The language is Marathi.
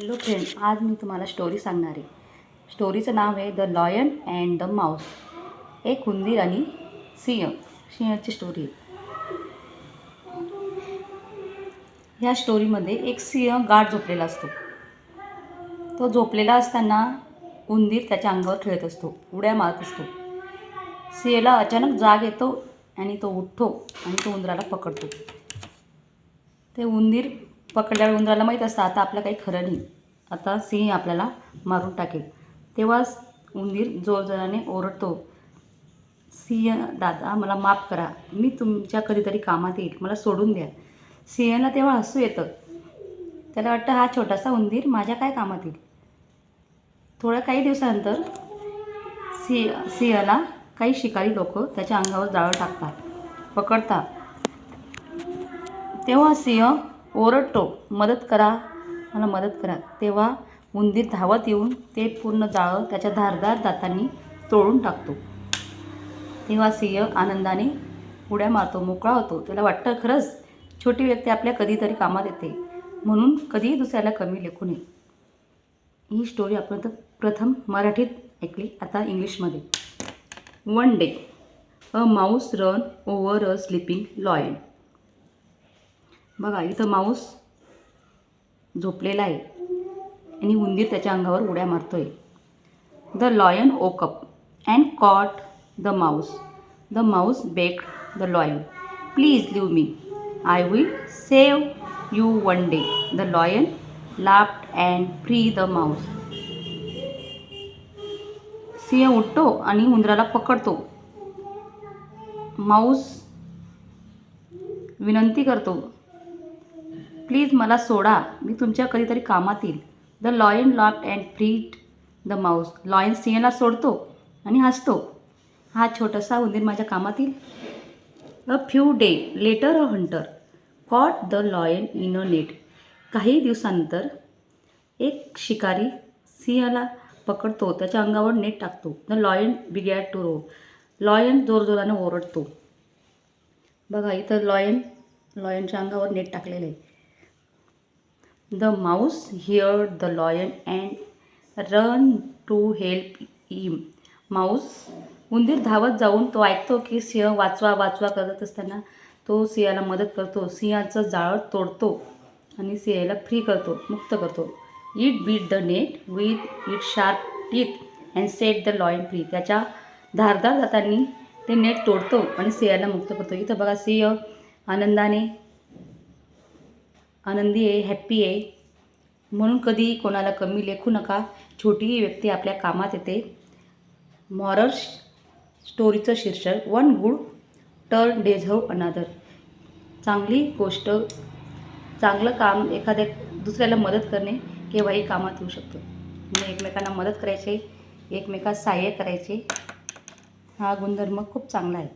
हॅलो फ्रेंड, आज मी तुम्हाला स्टोरी सांगणार आहे. स्टोरीचं नाव आहे the lion and the Mouse. एक उंदीर आणि सिंहाची स्टोरी आहे. ह्या स्टोरीमध्ये एक सिंह गाढ झोपलेला असतो. तो झोपलेला असताना उंदीर त्याच्या अंगावर खेळत असतो, उड्या मारत असतो. सिंहाला अचानक जाग येतो आणि तो उठतो आणि तो उंदराला पकडतो. ते उंदीर पकडल्यावर उंदराला माहीत असतं आता आपलं काही खरं नाही, आता सिंह आपल्याला मारून टाकेल. तेव्हाच उंदीर जोरजोराने ओरडतो, सिंह दादा मला माफ करा, मी तुमच्या कधीतरी कामात येईल, मला सोडून द्या. सिंहाला तेव्हा हसू येतं. त्याला वाटतं हा छोटासा उंदीर माझ्या काय कामात येईल. काही दिवसानंतर सिंहाला काही शिकारी लोक त्याच्या अंगावर जाळं टाकतात, पकडतात. तेव्हा सिंह ओरडतो, मदत करा, मला मदत करा. तेव्हा उंदीर धावत येऊन ते पूर्ण जाळं त्याच्या धारदार दातांनी तोडून टाकतो. तेव्हा सिंह आनंदाने उड्या मारतो, मोकळा होतो. त्याला वाटतं खरंच छोटी व्यक्ती आपल्या कधीतरी कामात येते, म्हणून कधीही दुसऱ्याला कमी लेखू नये. ही स्टोरी आपण प्रथम मराठीत ऐकली, आता इंग्लिशमध्ये. One day a mouse run over a sleeping lion. बघा, इथं माऊस झोपलेला आहे आणि उंदीर त्याच्या अंगावर उड्या मारतोय. The lion woke up and caught the mouse. The mouse begged the lion, please leave me, I will save you one day. The lion laughed and free the mouse. सिंह उठतो आणि उंदराला पकडतो. माऊस विनंती करतो, प्लीज मला सोडा, मी तुमच्या कधीतरी कामात येईल. The lion laughed and freed the mouse. Lion सिंहला सोडतो आणि हसतो, हा छोटासा उंदीर माझ्या कामात येईल. A few day later a hunter caught the lion in a net. काही दिवसानंतर एक शिकारी सिंहाला पकडतो, त्याच्या अंगावर नेट टाकतो. The lion began to roar. Lion जोरजोराने ओरडतो. बघा, इथं लॉयनच्या अंगावर नेट टाकलेलं आहे. The mouse heard the lion and run to help him. उंदीर धावत जाऊन तो ऐकतो की सिंह वाचवा वाचवा करत असताना तो सिंहाला मदत करतो. सिंहाचं जाळं तोडतो आणि सिंहाला फ्री करतो, मुक्त करतो. It beat the net with it sharp teeth and set the lion free. त्याच्या धारदार दातांनी ते नेट तोडतो आणि सिंहाला मुक्त करतो. इथं बघा, सिंह आनंदी आहे, हॅप्पी आहे. म्हणून कधीही कोणाला कमी लेखू नका, छोटीही व्यक्ती आपल्या कामात येते. मॉरल स्टोरीचं शीर्षक, वन गुड टर्न डेझर्व अनादर. चांगली गोष्ट, चांगलं काम, एखाद्या दुसऱ्याला मदत करणे केव्हाही कामात येऊ शकतं. म्हणजे एकमेकांना मदत करायचे, एकमेकांना सहाय्य करायचे, हा गुणधर्म खूप चांगला आहे.